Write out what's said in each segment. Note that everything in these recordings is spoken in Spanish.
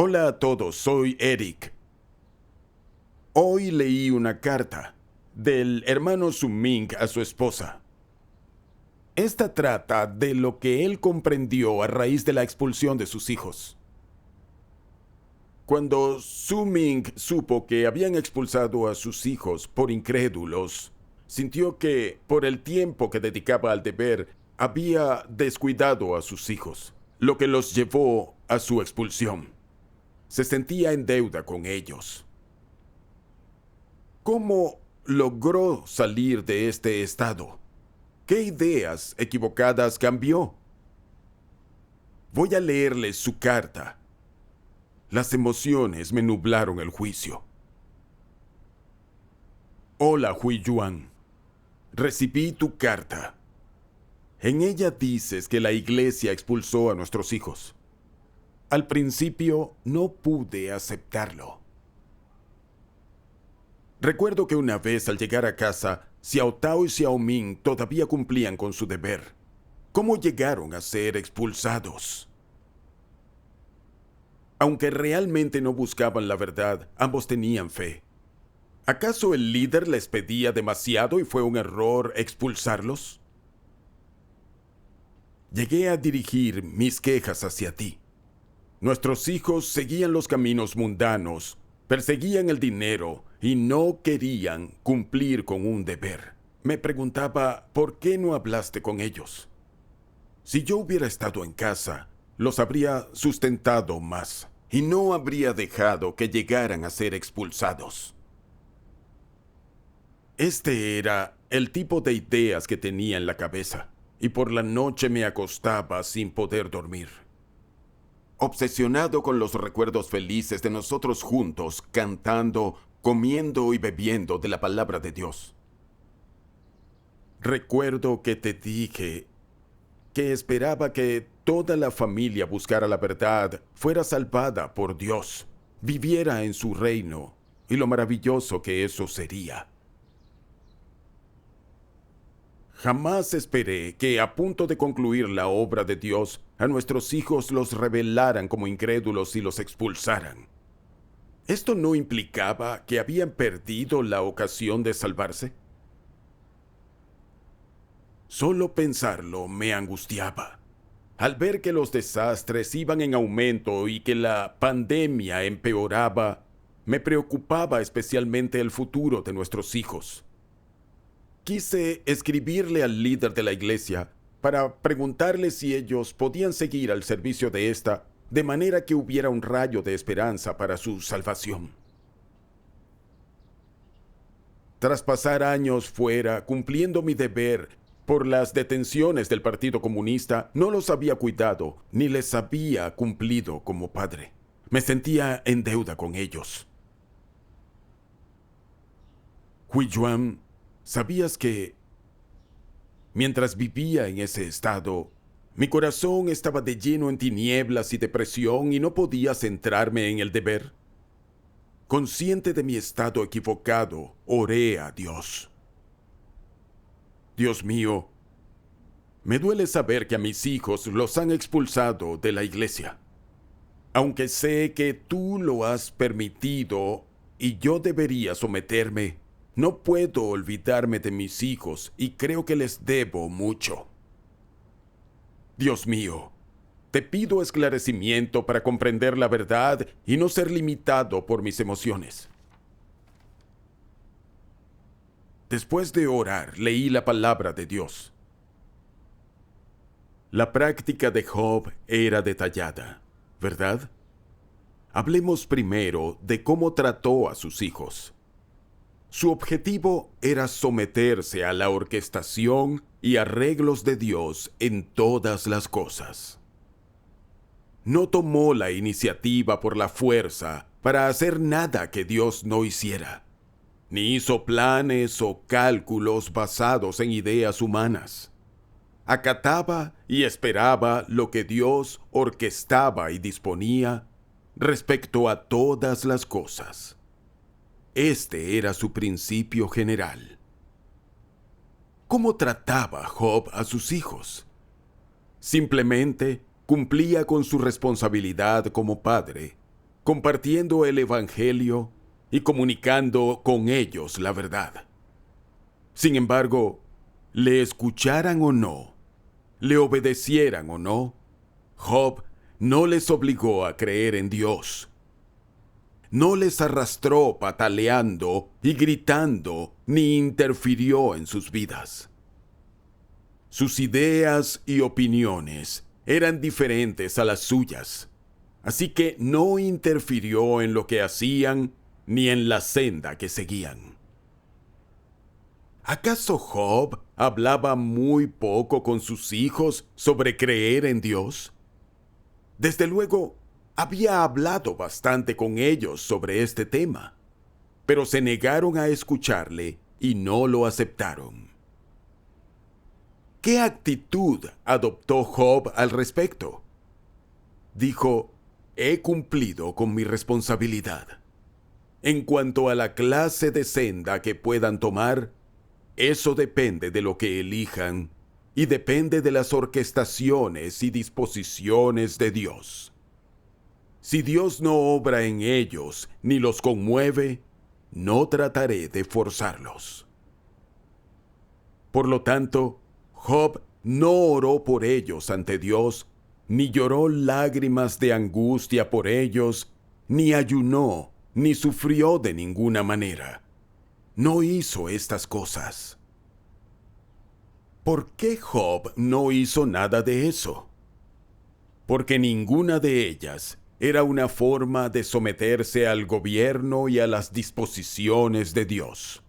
Hola a todos, soy Eric. Hoy leí una carta del hermano Suming a su esposa. Esta trata de lo que él comprendió a raíz de la expulsión de sus hijos. Cuando Suming supo que habían expulsado a sus hijos por incrédulos, sintió que, por el tiempo que dedicaba al deber, había descuidado a sus hijos, lo que los llevó a su expulsión. Se sentía en deuda con ellos. ¿Cómo logró salir de este estado? ¿Qué ideas equivocadas cambió? Voy a leerles su carta. Las emociones me nublaron el juicio. Hola, Hui Yuan. Recibí tu carta. En ella dices que la iglesia expulsó a nuestros hijos. Al principio no pude aceptarlo. Recuerdo que una vez al llegar a casa, Xiao Tao y Xiao Ming todavía cumplían con su deber. ¿Cómo llegaron a ser expulsados? Aunque realmente no buscaban la verdad, ambos tenían fe. ¿Acaso el líder les pedía demasiado y fue un error expulsarlos? Llegué a dirigir mis quejas hacia ti. Nuestros hijos seguían los caminos mundanos, perseguían el dinero y no querían cumplir con un deber. Me preguntaba, ¿por qué no hablaste con ellos? Si yo hubiera estado en casa, los habría sustentado más y no habría dejado que llegaran a ser expulsados. Este era el tipo de ideas que tenía en la cabeza, y por la noche me acostaba sin poder dormir. Obsesionado con los recuerdos felices de nosotros juntos, cantando, comiendo y bebiendo de la palabra de Dios. Recuerdo que te dije que esperaba que toda la familia buscara la verdad, fuera salvada por Dios, viviera en su reino, y lo maravilloso que eso sería. Jamás esperé que, a punto de concluir la obra de Dios, a nuestros hijos los revelaran como incrédulos y los expulsaran. ¿Esto no implicaba que habían perdido la ocasión de salvarse? Solo pensarlo me angustiaba. Al ver que los desastres iban en aumento y que la pandemia empeoraba, me preocupaba especialmente el futuro de nuestros hijos. Quise escribirle al líder de la iglesia para preguntarle si ellos podían seguir al servicio de esta, de manera que hubiera un rayo de esperanza para su salvación. Tras pasar años fuera, cumpliendo mi deber por las detenciones del Partido Comunista, no los había cuidado ni les había cumplido como padre. Me sentía en deuda con ellos. Hui Yuan, ¿sabías que, mientras vivía en ese estado, mi corazón estaba de lleno en tinieblas y depresión y no podía centrarme en el deber? Consciente de mi estado equivocado, oré a Dios. Dios mío, me duele saber que a mis hijos los han expulsado de la iglesia. Aunque sé que tú lo has permitido y yo debería someterme, no puedo olvidarme de mis hijos y creo que les debo mucho. Dios mío, te pido esclarecimiento para comprender la verdad y no ser limitado por mis emociones. Después de orar, leí la palabra de Dios. La práctica de Job era detallada, ¿verdad? Hablemos primero de cómo trató a sus hijos. Su objetivo era someterse a la orquestación y arreglos de Dios en todas las cosas. No tomó la iniciativa por la fuerza para hacer nada que Dios no hiciera, ni hizo planes o cálculos basados en ideas humanas. Acataba y esperaba lo que Dios orquestaba y disponía respecto a todas las cosas. Este era su principio general. ¿Cómo trataba Job a sus hijos? Simplemente cumplía con su responsabilidad como padre compartiendo el Evangelio y comunicando con ellos la verdad. Sin embargo, le escucharan o no, le obedecieran o no, Job no les obligó a creer en Dios. No les arrastró pataleando y gritando, ni interfirió en sus vidas. Sus ideas y opiniones eran diferentes a las suyas, así que no interfirió en lo que hacían ni en la senda que seguían. ¿Acaso Job hablaba muy poco con sus hijos sobre creer en Dios? Desde luego, había hablado bastante con ellos sobre este tema, pero se negaron a escucharle y no lo aceptaron. ¿Qué actitud adoptó Job al respecto? Dijo: he cumplido con mi responsabilidad. En cuanto a la clase de senda que puedan tomar, eso depende de lo que elijan y depende de las orquestaciones y disposiciones de Dios. Si Dios no obra en ellos ni los conmueve, no trataré de forzarlos. Por lo tanto, Job no oró por ellos ante Dios, ni lloró lágrimas de angustia por ellos, ni ayunó, ni sufrió de ninguna manera. No hizo estas cosas. ¿Por qué Job no hizo nada de eso? Porque ninguna de ellas era una forma de someterse al gobierno y a las disposiciones de Dios.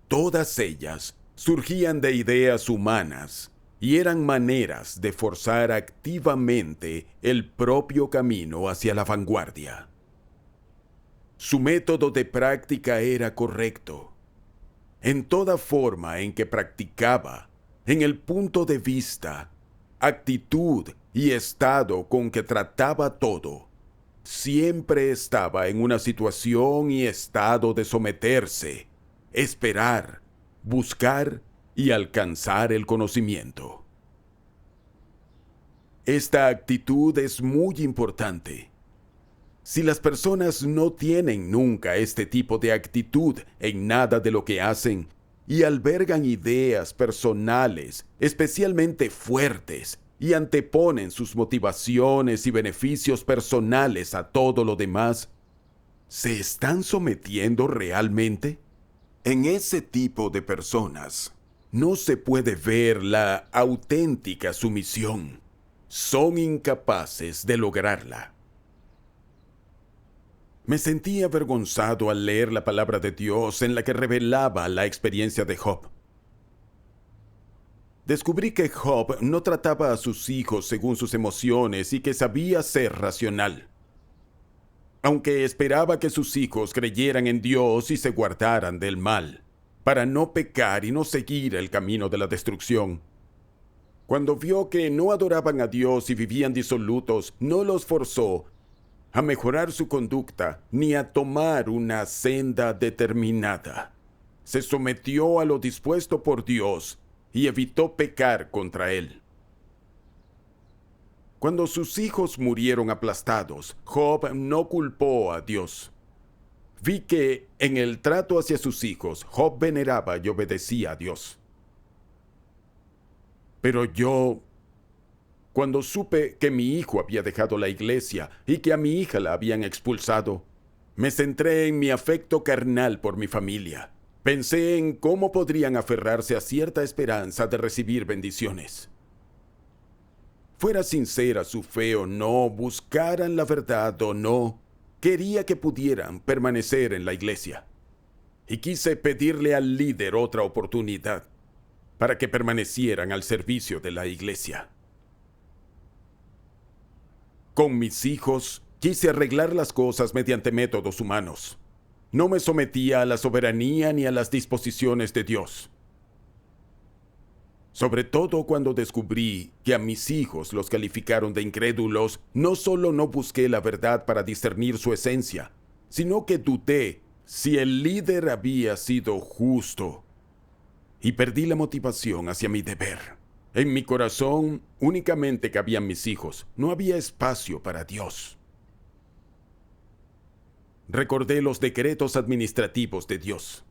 Todas ellas surgían de ideas humanas y eran maneras de forzar activamente el propio camino hacia la vanguardia. Su método de práctica era correcto. En toda forma en que practicaba, en el punto de vista, actitud y estado con que trataba todo, siempre estaba en una situación y estado de someterse, esperar, buscar y alcanzar el conocimiento. Esta actitud es muy importante. Si las personas no tienen nunca este tipo de actitud en nada de lo que hacen y albergan ideas personales especialmente fuertes y anteponen sus motivaciones y beneficios personales a todo lo demás, ¿se están sometiendo realmente? En ese tipo de personas no se puede ver la auténtica sumisión. Son incapaces de lograrla. Me sentí avergonzado al leer la palabra de Dios en la que revelaba la experiencia de Job. Descubrí que Job no trataba a sus hijos según sus emociones y que sabía ser racional. Aunque esperaba que sus hijos creyeran en Dios y se guardaran del mal, para no pecar y no seguir el camino de la destrucción. Cuando vio que no adoraban a Dios y vivían disolutos, no los forzó a mejorar su conducta ni a tomar una senda determinada. Se sometió a lo dispuesto por Dios y evitó pecar contra él. Cuando sus hijos murieron aplastados, Job no culpó a Dios. Vi que en el trato hacia sus hijos, Job veneraba y obedecía a Dios. Pero yo, cuando supe que mi hijo había dejado la iglesia y que a mi hija la habían expulsado, me centré en mi afecto carnal por mi familia. Pensé en cómo podrían aferrarse a cierta esperanza de recibir bendiciones. Fuera sincera su fe o no, buscaran la verdad o no, quería que pudieran permanecer en la iglesia. Y quise pedirle al líder otra oportunidad para que permanecieran al servicio de la iglesia. Con mis hijos, quise arreglar las cosas mediante métodos humanos. No me sometía a la soberanía ni a las disposiciones de Dios. Sobre todo cuando descubrí que a mis hijos los calificaron de incrédulos, no solo no busqué la verdad para discernir su esencia, sino que dudé si el líder había sido justo y perdí la motivación hacia mi deber. En mi corazón únicamente cabían mis hijos, no había espacio para Dios. recordé los decretos administrativos de Dios.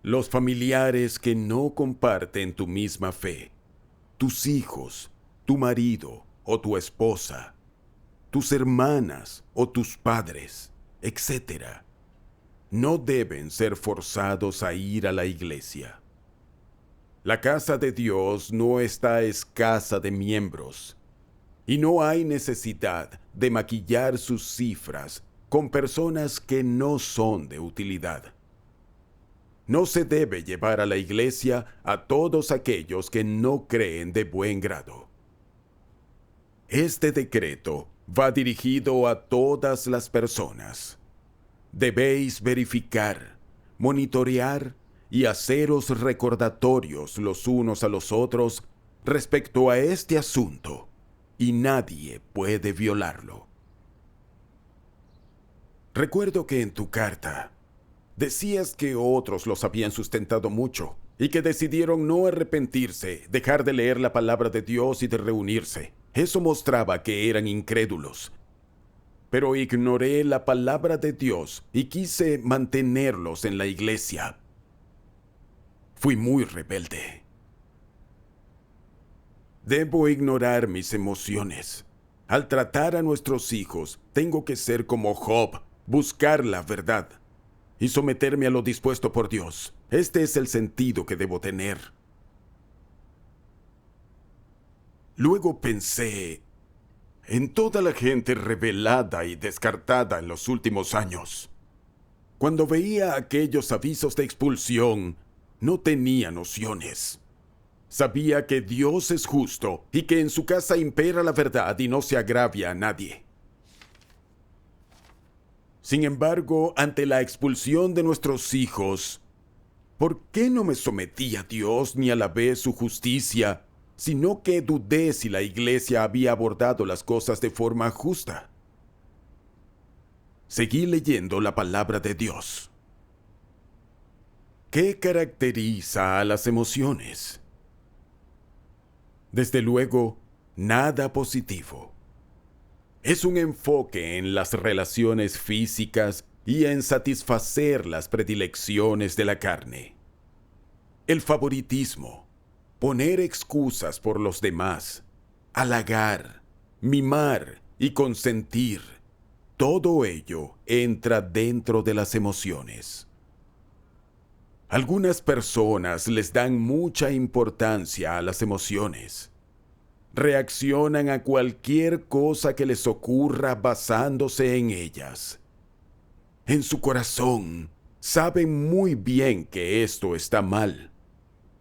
Los familiares que no comparten tu misma fe, tus hijos, tu marido o tu esposa, tus hermanas o tus padres, etc., no deben ser forzados a ir a la iglesia. La casa de Dios no está escasa de miembros, y no hay necesidad de maquillar sus cifras con personas que no son de utilidad. No se debe llevar a la iglesia a todos aquellos que no creen de buen grado. Este decreto va dirigido a todas las personas. Debéis verificar, monitorear y haceros recordatorios los unos a los otros respecto a este asunto, y nadie puede violarlo. Recuerdo que en tu carta decías que otros los habían sustentado mucho y que decidieron no arrepentirse, dejar de leer la palabra de Dios y de reunirse. Eso mostraba que eran incrédulos. Pero ignoré la palabra de Dios y quise mantenerlos en la iglesia. Fui muy rebelde. Debo ignorar mis emociones. Al tratar a nuestros hijos, tengo que ser como Job, buscar la verdad y someterme a lo dispuesto por Dios. Este es el sentido que debo tener. Luego pensé en toda la gente rebelada y descartada en los últimos años. Cuando veía aquellos avisos de expulsión, no tenía nociones. Sabía que Dios es justo y que en su casa impera la verdad y no se agravia a nadie. Sin embargo, ante la expulsión de nuestros hijos, ¿por qué no me sometí a Dios ni alabé su justicia, sino que dudé si la iglesia había abordado las cosas de forma justa? Seguí leyendo la palabra de Dios. ¿Qué caracteriza a las emociones? Desde luego, nada positivo. Es un enfoque en las relaciones físicas y en satisfacer las predilecciones de la carne. El favoritismo, poner excusas por los demás, halagar, mimar y consentir, todo ello entra dentro de las emociones. Algunas personas les dan mucha importancia a las emociones. Reaccionan a cualquier cosa que les ocurra basándose en ellas. En su corazón, saben muy bien que esto está mal,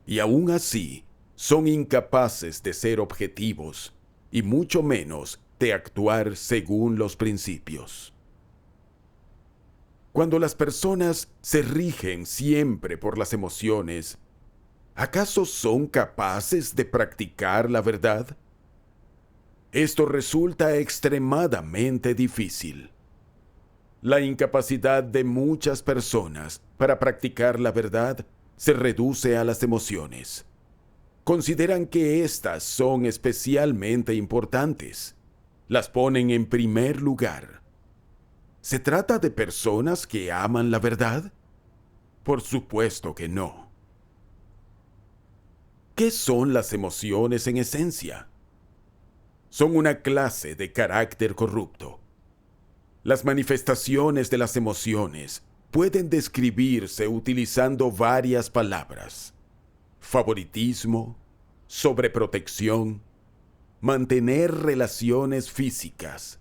y aún así son incapaces de ser objetivos, y mucho menos de actuar según los principios. Cuando las personas se rigen siempre por las emociones, ¿acaso son capaces de practicar la verdad? Esto resulta extremadamente difícil. La incapacidad de muchas personas para practicar la verdad se reduce a las emociones. Consideran que éstas son especialmente importantes. Las ponen en primer lugar. ¿Se trata de personas que aman la verdad? Por supuesto que no. ¿Qué son las emociones en esencia? Son una clase de carácter corrupto. Las manifestaciones de las emociones pueden describirse utilizando varias palabras: favoritismo, sobreprotección, mantener relaciones físicas,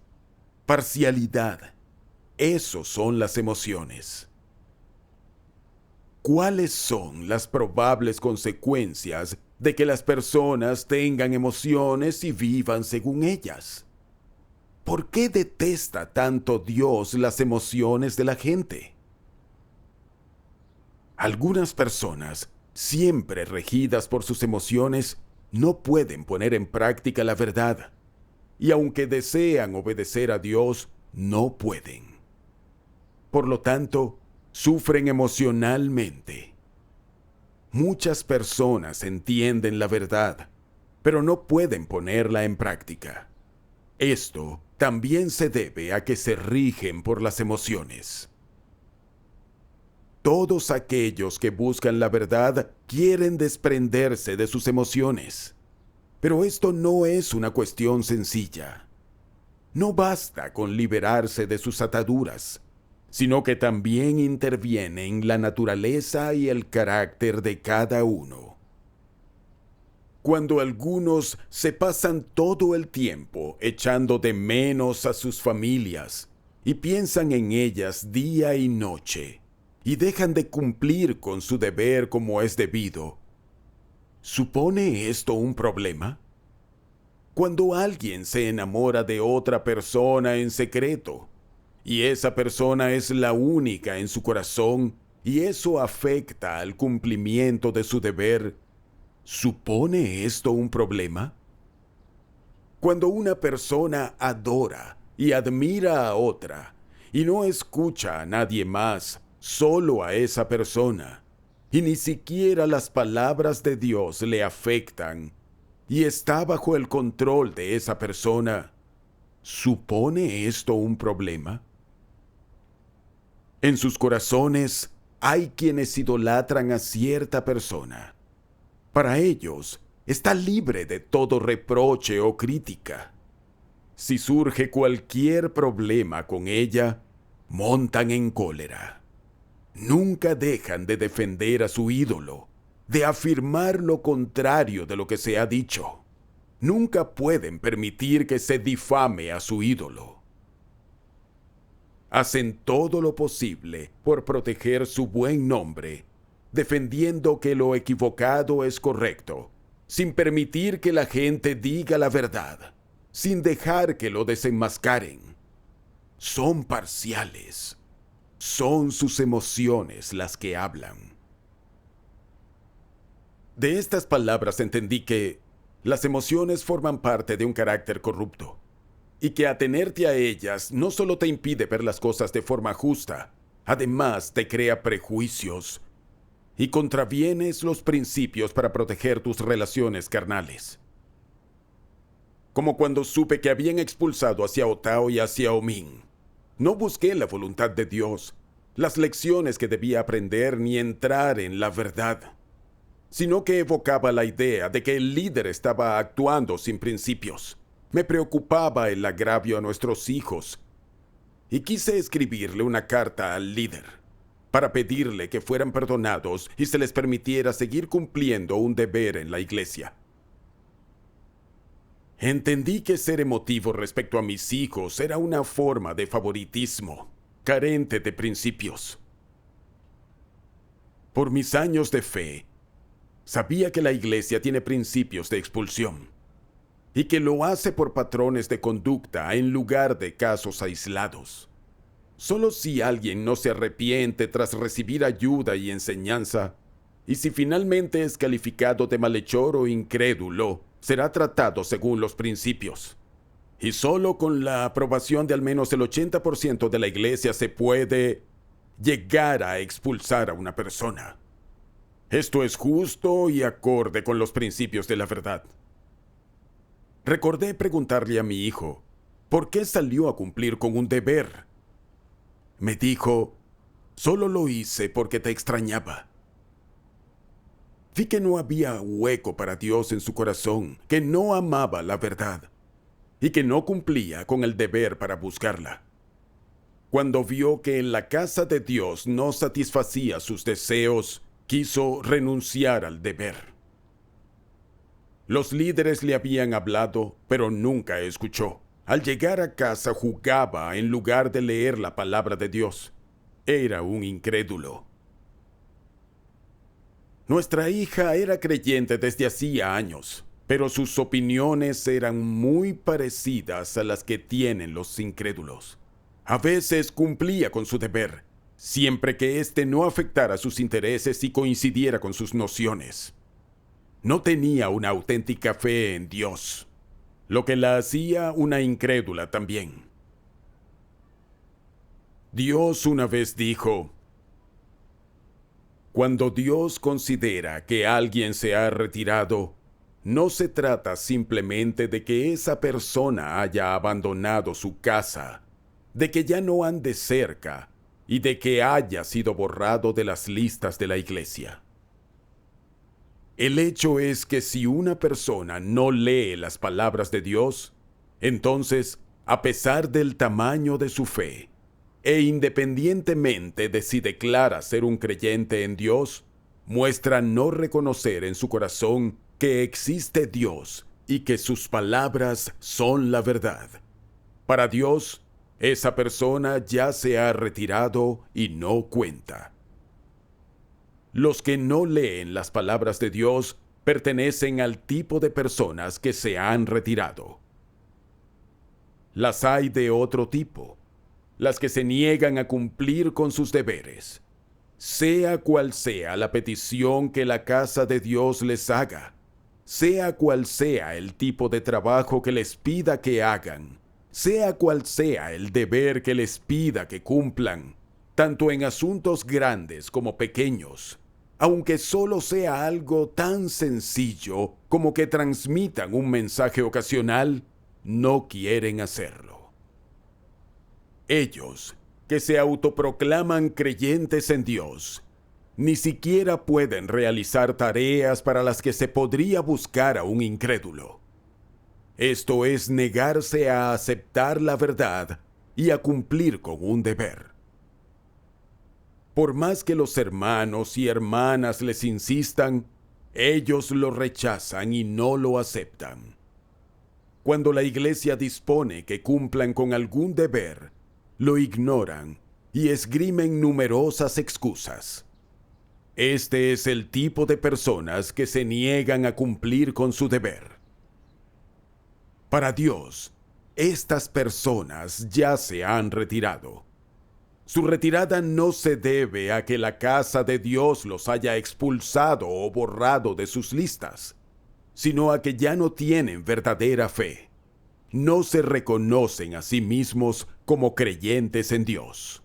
parcialidad. Esos son las emociones. ¿Cuáles son las probables consecuencias de que las personas tengan emociones y vivan según ellas? ¿Por qué detesta tanto Dios las emociones de la gente? Algunas personas, siempre regidas por sus emociones, no pueden poner en práctica la verdad, y aunque desean obedecer a Dios, no pueden. Por lo tanto, sufren emocionalmente. Muchas personas entienden la verdad, pero no pueden ponerla en práctica. Esto también se debe a que se rigen por las emociones. Todos aquellos que buscan la verdad quieren desprenderse de sus emociones. Pero esto no es una cuestión sencilla. No basta con liberarse de sus ataduras, sino que también interviene en la naturaleza y el carácter de cada uno. Cuando algunos se pasan todo el tiempo echando de menos a sus familias y piensan en ellas día y noche, y dejan de cumplir con su deber como es debido, ¿supone esto un problema? Cuando alguien se enamora de otra persona en secreto, y esa persona es la única en su corazón, y eso afecta al cumplimiento de su deber, ¿supone esto un problema? Cuando una persona adora y admira a otra, y no escucha a nadie más, solo a esa persona, y ni siquiera las palabras de Dios le afectan, y está bajo el control de esa persona, ¿supone esto un problema? En sus corazones hay quienes idolatran a cierta persona. Para ellos, está libre de todo reproche o crítica. Si surge cualquier problema con ella, montan en cólera. Nunca dejan de defender a su ídolo, de afirmar lo contrario de lo que se ha dicho. Nunca pueden permitir que se difame a su ídolo. Hacen todo lo posible por proteger su buen nombre, defendiendo que lo equivocado es correcto, sin permitir que la gente diga la verdad, sin dejar que lo desenmascaren. Son parciales. Son sus emociones las que hablan. De estas palabras entendí que las emociones forman parte de un carácter corrupto, y que atenerte a ellas no solo te impide ver las cosas de forma justa, además te crea prejuicios y contravienes los principios para proteger tus relaciones carnales. Como cuando supe que habían expulsado a Xiao Tao y a Xiao Ming. No busqué la voluntad de Dios, las lecciones que debía aprender ni entrar en la verdad, sino que evocaba la idea de que el líder estaba actuando sin principios. Me preocupaba el agravio a nuestros hijos y quise escribirle una carta al líder para pedirle que fueran perdonados y se les permitiera seguir cumpliendo un deber en la iglesia. Entendí que ser emotivo respecto a mis hijos era una forma de favoritismo, carente de principios. Por mis años de fe, sabía que la iglesia tiene principios de expulsión y que lo hace por patrones de conducta en lugar de casos aislados. Solo si alguien no se arrepiente tras recibir ayuda y enseñanza, y si finalmente es calificado de malhechor o incrédulo, será tratado según los principios. Y solo con la aprobación de al menos el 80% de la iglesia se puede llegar a expulsar a una persona. Esto es justo y acorde con los principios de la verdad. Recordé preguntarle a mi hijo, ¿por qué salió a cumplir con un deber? Me dijo, solo lo hice porque te extrañaba. Vi que no había hueco para Dios en su corazón, que no amaba la verdad y que no cumplía con el deber para buscarla. Cuando vio que en la casa de Dios no satisfacía sus deseos, quiso renunciar al deber. Los líderes le habían hablado, pero nunca escuchó. Al llegar a casa jugaba en lugar de leer la palabra de Dios. Era un incrédulo. Nuestra hija era creyente desde hacía años, pero sus opiniones eran muy parecidas a las que tienen los incrédulos. A veces cumplía con su deber, siempre que éste no afectara sus intereses y coincidiera con sus nociones. No tenía una auténtica fe en Dios, lo que la hacía una incrédula también. Dios una vez dijo: cuando Dios considera que alguien se ha retirado, no se trata simplemente de que esa persona haya abandonado su casa, de que ya no ande cerca y de que haya sido borrado de las listas de la iglesia. El hecho es que si una persona no lee las palabras de Dios, entonces, a pesar del tamaño de su fe, e independientemente de si declara ser un creyente en Dios, muestra no reconocer en su corazón que existe Dios y que sus palabras son la verdad. Para Dios, esa persona ya se ha retirado y no cuenta. Los que no leen las palabras de Dios pertenecen al tipo de personas que se han retirado. Las hay de otro tipo, las que se niegan a cumplir con sus deberes, sea cual sea la petición que la casa de Dios les haga, sea cual sea el tipo de trabajo que les pida que hagan, sea cual sea el deber que les pida que cumplan, tanto en asuntos grandes como pequeños, aunque solo sea algo tan sencillo como que transmitan un mensaje ocasional, no quieren hacerlo. Ellos, que se autoproclaman creyentes en Dios, ni siquiera pueden realizar tareas para las que se podría buscar a un incrédulo. Esto es negarse a aceptar la verdad y a cumplir con un deber. Por más que los hermanos y hermanas les insistan, ellos lo rechazan y no lo aceptan. Cuando la iglesia dispone que cumplan con algún deber, lo ignoran y esgrimen numerosas excusas. Este es el tipo de personas que se niegan a cumplir con su deber. Para Dios, estas personas ya se han retirado. Su retirada no se debe a que la casa de Dios los haya expulsado o borrado de sus listas, sino a que ya no tienen verdadera fe. No se reconocen a sí mismos como creyentes en Dios.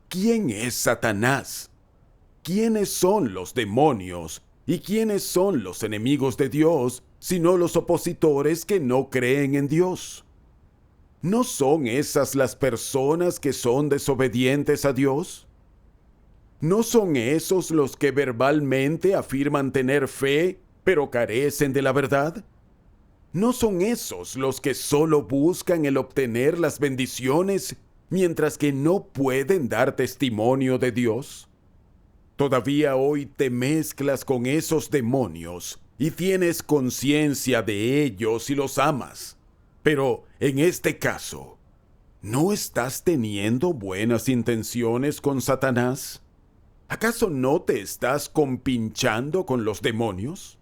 ¿Quién es Satanás? ¿Quiénes son los demonios? ¿Y quiénes son los enemigos de Dios, sino los opositores que no creen en Dios? ¿No son esas las personas que son desobedientes a Dios? ¿No son esos los que verbalmente afirman tener fe, pero carecen de la verdad? ¿No son esos los que solo buscan el obtener las bendiciones, mientras que no pueden dar testimonio de Dios? Todavía hoy te mezclas con esos demonios y tienes conciencia de ellos y los amas. Pero en este caso, ¿no estás teniendo buenas intenciones con Satanás? ¿Acaso no te estás compinchando con los demonios?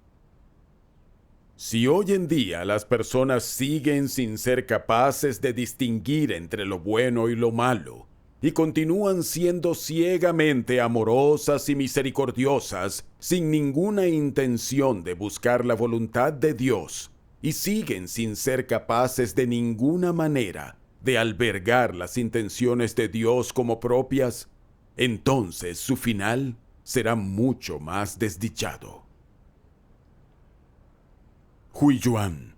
Si hoy en día las personas siguen sin ser capaces de distinguir entre lo bueno y lo malo, y continúan siendo ciegamente amorosas y misericordiosas, sin ninguna intención de buscar la voluntad de Dios, y siguen sin ser capaces de ninguna manera de albergar las intenciones de Dios como propias, entonces su final será mucho más desdichado. Hui Yuan,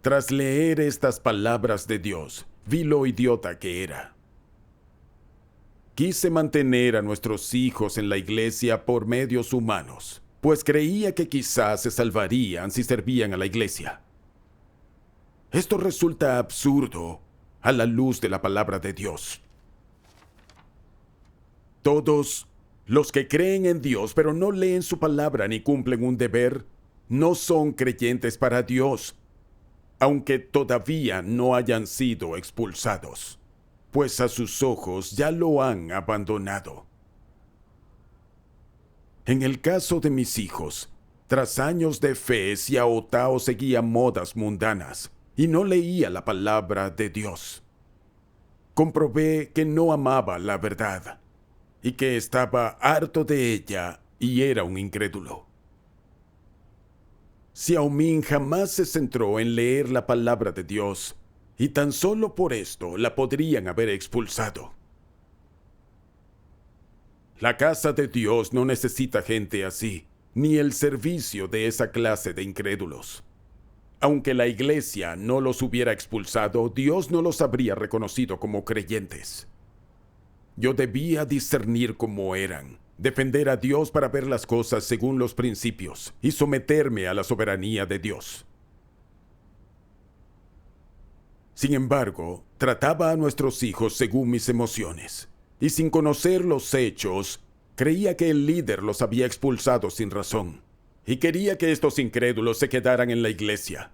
tras leer estas palabras de Dios, vi lo idiota que era. Quise mantener a nuestros hijos en la iglesia por medios humanos, pues creía que quizás se salvarían si servían a la iglesia. Esto resulta absurdo a la luz de la palabra de Dios. Todos los que creen en Dios pero no leen su palabra ni cumplen un deber, no son creyentes para Dios, aunque todavía no hayan sido expulsados, pues a sus ojos ya lo han abandonado. En el caso de mis hijos, tras años de fe, Xiao Tao seguía modas mundanas y no leía la palabra de Dios. Comprobé que no amaba la verdad y que estaba harto de ella y era un incrédulo. Xiao Ming jamás se centró en leer la palabra de Dios y tan solo por esto la podrían haber expulsado. La casa de Dios no necesita gente así, ni el servicio de esa clase de incrédulos. Aunque la iglesia no los hubiera expulsado, Dios no los habría reconocido como creyentes. Yo debía discernir cómo eran, defender a Dios para ver las cosas según los principios y someterme a la soberanía de Dios. Sin embargo, trataba a nuestros hijos según mis emociones, y sin conocer los hechos, creía que el líder los había expulsado sin razón, y quería que estos incrédulos se quedaran en la iglesia.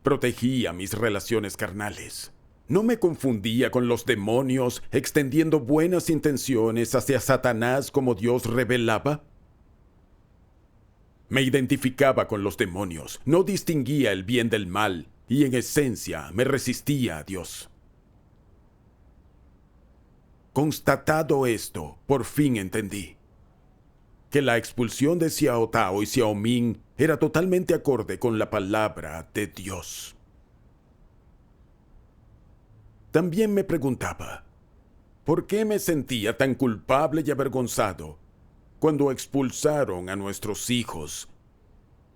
Protegía mis relaciones carnales. No me confundía con los demonios, extendiendo buenas intenciones hacia Satanás como Dios revelaba. Me identificaba con los demonios, no distinguía el bien del mal, y en esencia me resistía a Dios. Constatado esto, por fin entendí que la expulsión de Xiao Tao y Xiao Ming era totalmente acorde con la palabra de Dios. También me preguntaba, ¿por qué me sentía tan culpable y avergonzado cuando expulsaron a nuestros hijos?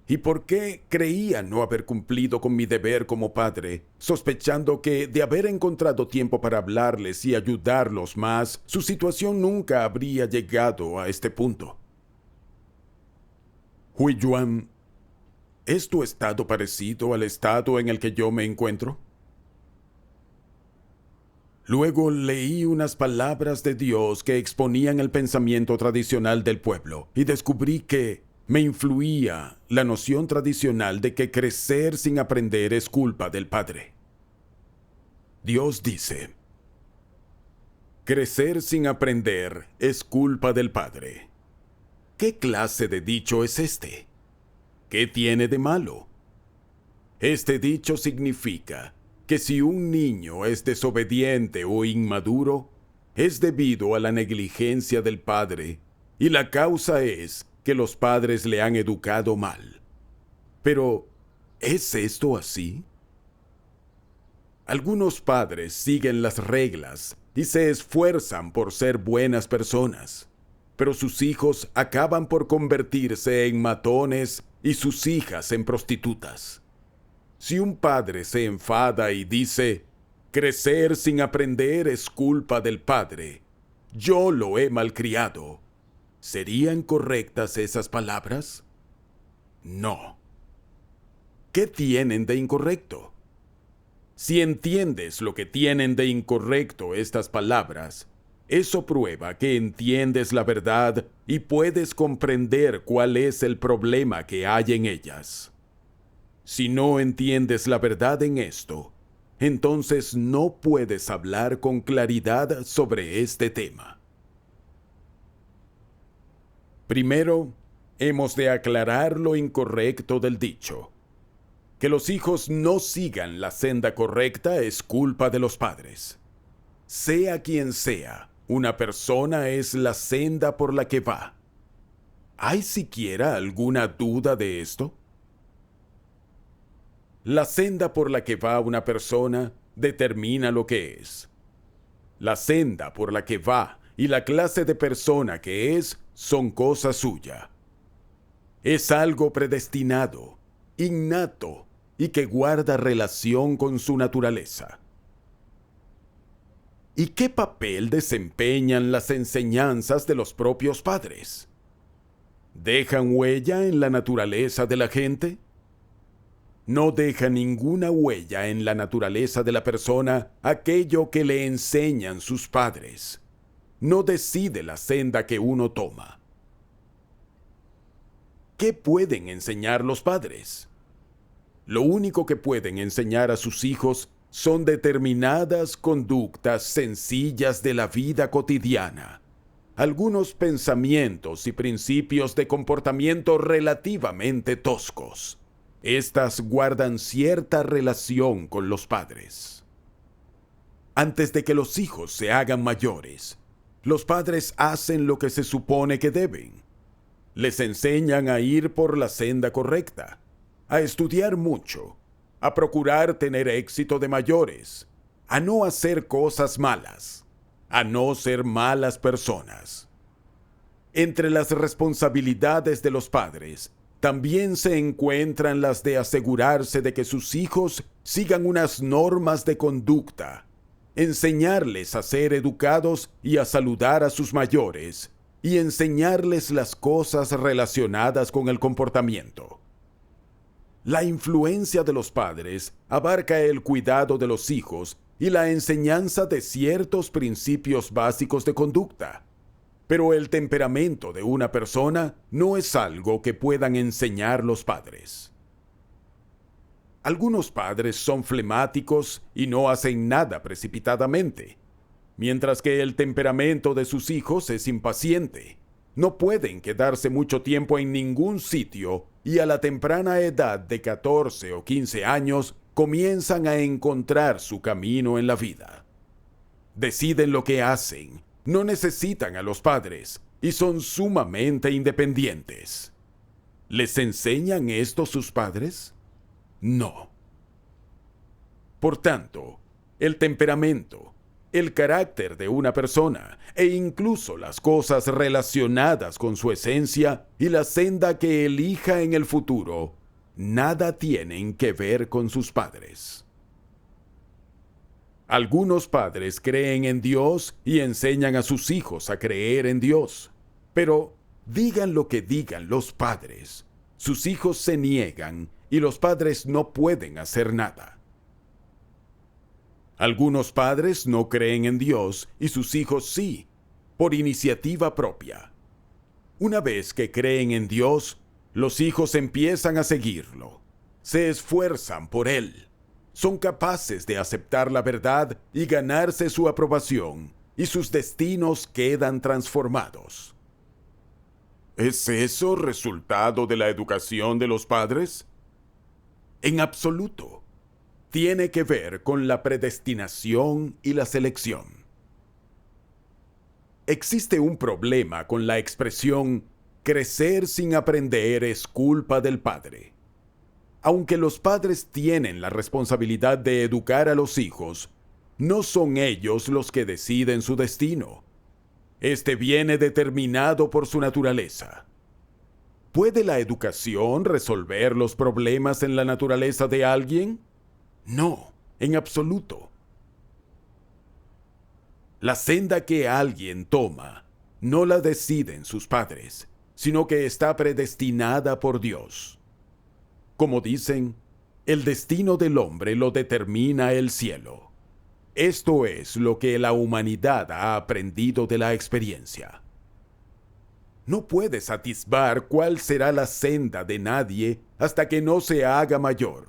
¿Y por qué creía no haber cumplido con mi deber como padre, sospechando que, de haber encontrado tiempo para hablarles y ayudarlos más, su situación nunca habría llegado a este punto? Huiyuan, ¿es tu estado parecido al estado en el que yo me encuentro? Luego leí unas palabras de Dios que exponían el pensamiento tradicional del pueblo y descubrí que me influía la noción tradicional de que crecer sin aprender es culpa del padre. Dios dice, crecer sin aprender es culpa del padre. ¿Qué clase de dicho es este? ¿Qué tiene de malo? Este dicho significa que si un niño es desobediente o inmaduro, es debido a la negligencia del padre, y la causa es que los padres le han educado mal. Pero, ¿es esto así? Algunos padres siguen las reglas y se esfuerzan por ser buenas personas, pero sus hijos acaban por convertirse en matones y sus hijas en prostitutas. Si un padre se enfada y dice, crecer sin aprender es culpa del padre, yo lo he malcriado, ¿serían correctas esas palabras? No. ¿Qué tienen de incorrecto? Si entiendes lo que tienen de incorrecto estas palabras, eso prueba que entiendes la verdad y puedes comprender cuál es el problema que hay en ellas. Si no entiendes la verdad en esto, entonces no puedes hablar con claridad sobre este tema. Primero, hemos de aclarar lo incorrecto del dicho. Que los hijos no sigan la senda correcta es culpa de los padres. Sea quien sea, una persona es la senda por la que va. ¿Hay siquiera alguna duda de esto? La senda por la que va una persona determina lo que es. La senda por la que va y la clase de persona que es son cosa suya. Es algo predestinado, innato y que guarda relación con su naturaleza. ¿Y qué papel desempeñan las enseñanzas de los propios padres? ¿Dejan huella en la naturaleza de la gente? No deja ninguna huella en la naturaleza de la persona aquello que le enseñan sus padres. No decide la senda que uno toma. ¿Qué pueden enseñar los padres? Lo único que pueden enseñar a sus hijos son determinadas conductas sencillas de la vida cotidiana, algunos pensamientos y principios de comportamiento relativamente toscos. Estas guardan cierta relación con los padres. Antes de que los hijos se hagan mayores, los padres hacen lo que se supone que deben. Les enseñan a ir por la senda correcta, a estudiar mucho, a procurar tener éxito de mayores, a no hacer cosas malas, a no ser malas personas. Entre las responsabilidades de los padres, también se encuentran las de asegurarse de que sus hijos sigan unas normas de conducta, enseñarles a ser educados y a saludar a sus mayores, y enseñarles las cosas relacionadas con el comportamiento. La influencia de los padres abarca el cuidado de los hijos y la enseñanza de ciertos principios básicos de conducta. Pero el temperamento de una persona no es algo que puedan enseñar los padres. Algunos padres son flemáticos y no hacen nada precipitadamente, mientras que el temperamento de sus hijos es impaciente. No pueden quedarse mucho tiempo en ningún sitio y a la temprana edad de 14 o 15 años comienzan a encontrar su camino en la vida. Deciden lo que hacen, no necesitan a los padres y son sumamente independientes. ¿Les enseñan esto sus padres? No. Por tanto, el temperamento, el carácter de una persona e incluso las cosas relacionadas con su esencia y la senda que elija en el futuro, nada tienen que ver con sus padres. Algunos padres creen en Dios y enseñan a sus hijos a creer en Dios, pero digan lo que digan los padres, sus hijos se niegan y los padres no pueden hacer nada. Algunos padres no creen en Dios y sus hijos sí, por iniciativa propia. Una vez que creen en Dios, los hijos empiezan a seguirlo, se esfuerzan por Él, son capaces de aceptar la verdad y ganarse su aprobación, y sus destinos quedan transformados. ¿Es eso resultado de la educación de los padres? En absoluto. Tiene que ver con la predestinación y la selección. Existe un problema con la expresión crecer sin aprender es culpa del padre. Aunque los padres tienen la responsabilidad de educar a los hijos, no son ellos los que deciden su destino. Este viene determinado por su naturaleza. ¿Puede la educación resolver los problemas en la naturaleza de alguien? No, en absoluto. La senda que alguien toma no la deciden sus padres, sino que está predestinada por Dios. Como dicen, el destino del hombre lo determina el cielo. Esto es lo que la humanidad ha aprendido de la experiencia. No puedes atisbar cuál será la senda de nadie hasta que no se haga mayor.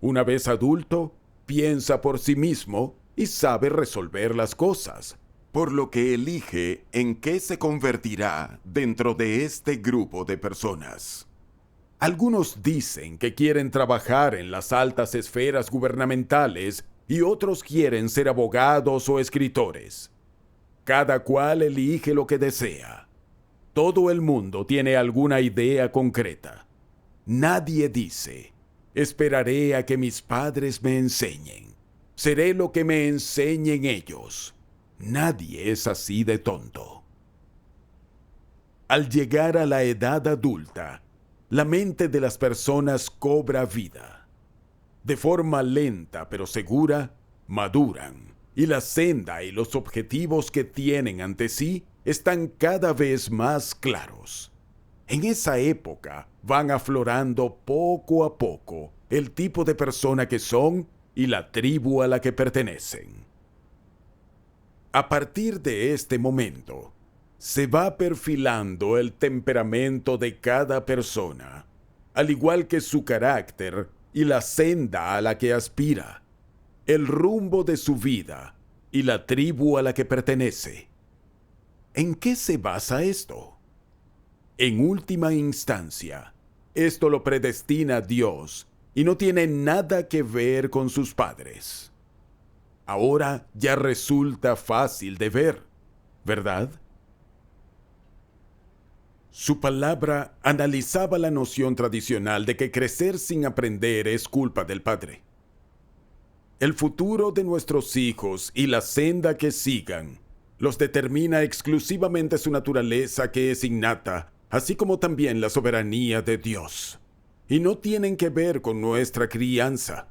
Una vez adulto, piensa por sí mismo y sabe resolver las cosas, por lo que elige en qué se convertirá dentro de este grupo de personas. Algunos dicen que quieren trabajar en las altas esferas gubernamentales y otros quieren ser abogados o escritores. Cada cual elige lo que desea. Todo el mundo tiene alguna idea concreta. Nadie dice: esperaré a que mis padres me enseñen. Seré lo que me enseñen ellos. Nadie es así de tonto. Al llegar a la edad adulta, la mente de las personas cobra vida. De forma lenta pero segura, maduran, y la senda y los objetivos que tienen ante sí están cada vez más claros. En esa época van aflorando poco a poco el tipo de persona que son y la tribu a la que pertenecen. A partir de este momento, se va perfilando el temperamento de cada persona, al igual que su carácter y la senda a la que aspira, el rumbo de su vida y la tribu a la que pertenece. ¿En qué se basa esto? En última instancia, esto lo predestina Dios y no tiene nada que ver con sus padres. Ahora ya resulta fácil de ver, ¿verdad? Su palabra analizaba la noción tradicional de que crecer sin aprender es culpa del padre. El futuro de nuestros hijos y la senda que sigan los determina exclusivamente su naturaleza, que es innata, así como también la soberanía de Dios, y no tienen que ver con nuestra crianza.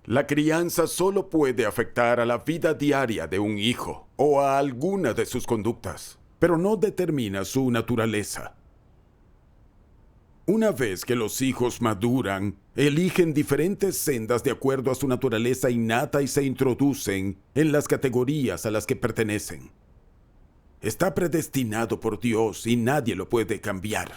La crianza solo puede afectar a la vida diaria de un hijo o a alguna de sus conductas, pero no determina su naturaleza. Una vez que los hijos maduran, eligen diferentes sendas de acuerdo a su naturaleza innata y se introducen en las categorías a las que pertenecen. Está predestinado por Dios y nadie lo puede cambiar.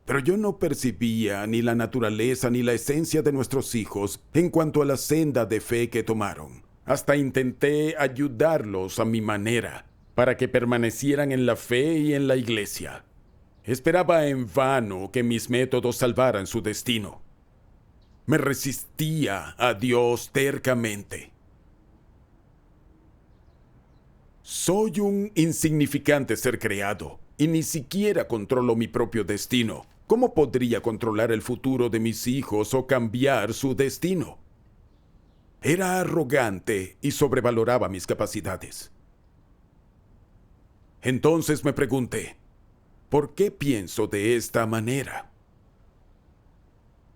Pero yo no percibía ni la naturaleza ni la esencia de nuestros hijos en cuanto a la senda de fe que tomaron. Hasta intenté ayudarlos a mi manera, para que permanecieran en la fe y en la iglesia. Esperaba en vano que mis métodos salvaran su destino. Me resistía a Dios tercamente. Soy un insignificante ser creado y ni siquiera controlo mi propio destino. ¿Cómo podría controlar el futuro de mis hijos o cambiar su destino? Era arrogante y sobrevaloraba mis capacidades. Entonces me pregunté, ¿por qué pienso de esta manera?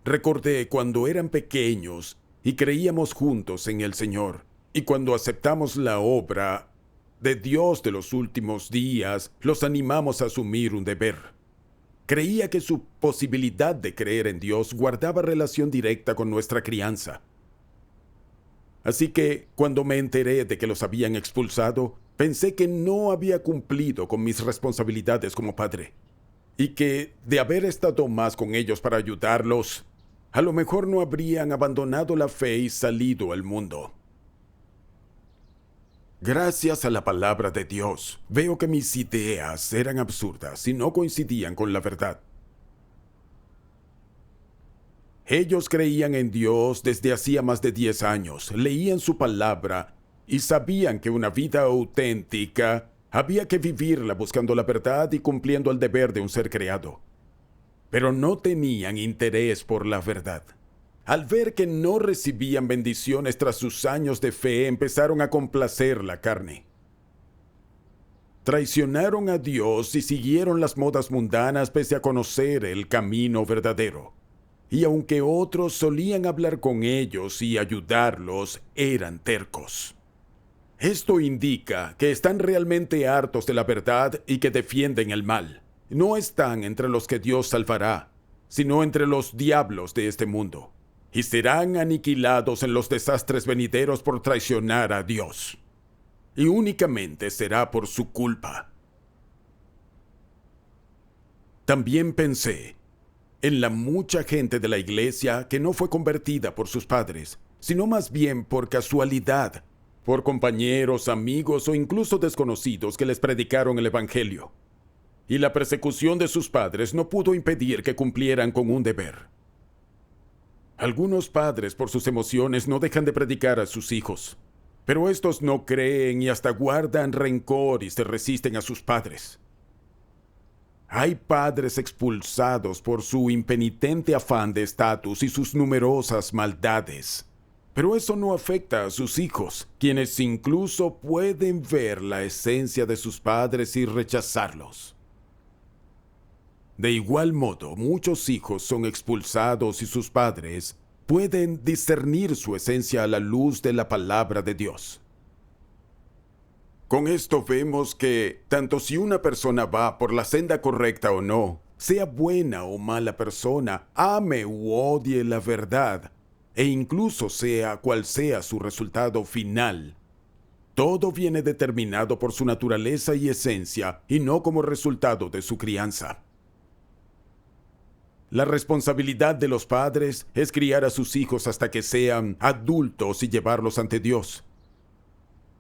Recordé cuando eran pequeños y creíamos juntos en el Señor, y cuando aceptamos la obra de Dios de los últimos días, los animamos a asumir un deber. Creía que su posibilidad de creer en Dios guardaba relación directa con nuestra crianza. Así que, cuando me enteré de que los habían expulsado, pensé que no había cumplido con mis responsabilidades como padre, y que, de haber estado más con ellos para ayudarlos, a lo mejor no habrían abandonado la fe y salido al mundo. Gracias a la palabra de Dios, veo que mis ideas eran absurdas y no coincidían con la verdad. Ellos creían en Dios desde hacía más de 10 años, leían su palabra y sabían que una vida auténtica había que vivirla buscando la verdad y cumpliendo el deber de un ser creado. Pero no tenían interés por la verdad. Al ver que no recibían bendiciones tras sus años de fe, empezaron a complacer la carne. Traicionaron a Dios y siguieron las modas mundanas pese a conocer el camino verdadero. Y aunque otros solían hablar con ellos y ayudarlos, eran tercos. Esto indica que están realmente hartos de la verdad y que defienden el mal. No están entre los que Dios salvará, sino entre los diablos de este mundo, y serán aniquilados en los desastres venideros por traicionar a Dios. Y únicamente será por su culpa. También pensé en la mucha gente de la iglesia que no fue convertida por sus padres, sino más bien por casualidad, por compañeros, amigos o incluso desconocidos que les predicaron el evangelio. Y la persecución de sus padres no pudo impedir que cumplieran con un deber. Algunos padres, por sus emociones, no dejan de predicar a sus hijos, pero estos no creen y hasta guardan rencor y se resisten a sus padres. Hay padres expulsados por su impenitente afán de estatus y sus numerosas maldades. Pero eso no afecta a sus hijos, quienes incluso pueden ver la esencia de sus padres y rechazarlos. De igual modo, muchos hijos son expulsados y sus padres pueden discernir su esencia a la luz de la palabra de Dios. Con esto vemos que, tanto si una persona va por la senda correcta o no, sea buena o mala persona, ame u odie la verdad, e incluso sea cual sea su resultado final, todo viene determinado por su naturaleza y esencia y no como resultado de su crianza. La responsabilidad de los padres es criar a sus hijos hasta que sean adultos y llevarlos ante Dios.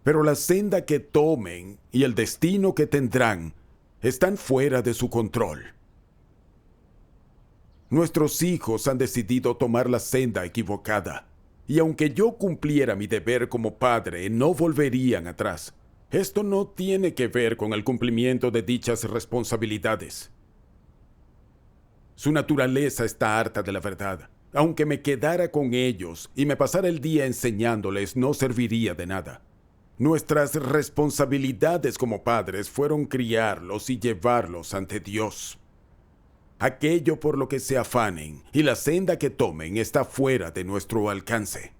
Pero la senda que tomen y el destino que tendrán están fuera de su control. Nuestros hijos han decidido tomar la senda equivocada, y aunque yo cumpliera mi deber como padre, no volverían atrás. Esto no tiene que ver con el cumplimiento de dichas responsabilidades. Su naturaleza está harta de la verdad. Aunque me quedara con ellos y me pasara el día enseñándoles, no serviría de nada. Nuestras responsabilidades como padres fueron criarlos y llevarlos ante Dios. Aquello por lo que se afanen y la senda que tomen está fuera de nuestro alcance.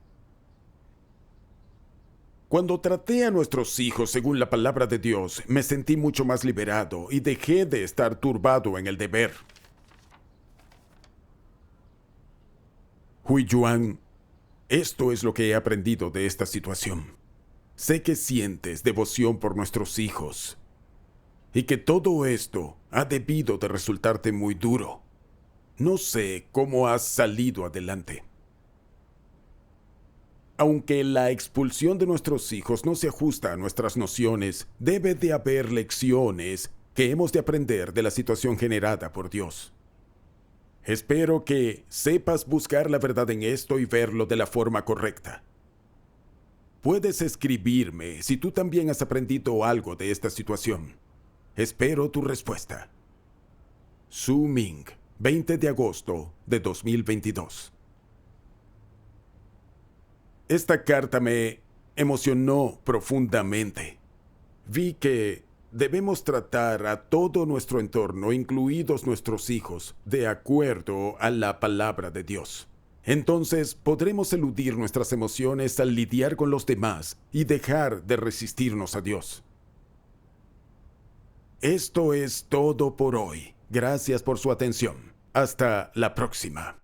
Cuando traté a nuestros hijos según la palabra de Dios, me sentí mucho más liberado y dejé de estar turbado en el deber. Hui Yuan, esto es lo que he aprendido de esta situación. Sé que sientes devoción por nuestros hijos y que todo esto ha debido de resultarte muy duro. No sé cómo has salido adelante. Aunque la expulsión de nuestros hijos no se ajusta a nuestras nociones, debe de haber lecciones que hemos de aprender de la situación generada por Dios. Espero que sepas buscar la verdad en esto y verlo de la forma correcta. Puedes escribirme si tú también has aprendido algo de esta situación. Espero tu respuesta. Su Ming, 20 de agosto de 2022. Esta carta me emocionó profundamente. Vi que debemos tratar a todo nuestro entorno, incluidos nuestros hijos, de acuerdo a la palabra de Dios. Entonces podremos eludir nuestras emociones al lidiar con los demás y dejar de resistirnos a Dios. Esto es todo por hoy. Gracias por su atención. Hasta la próxima.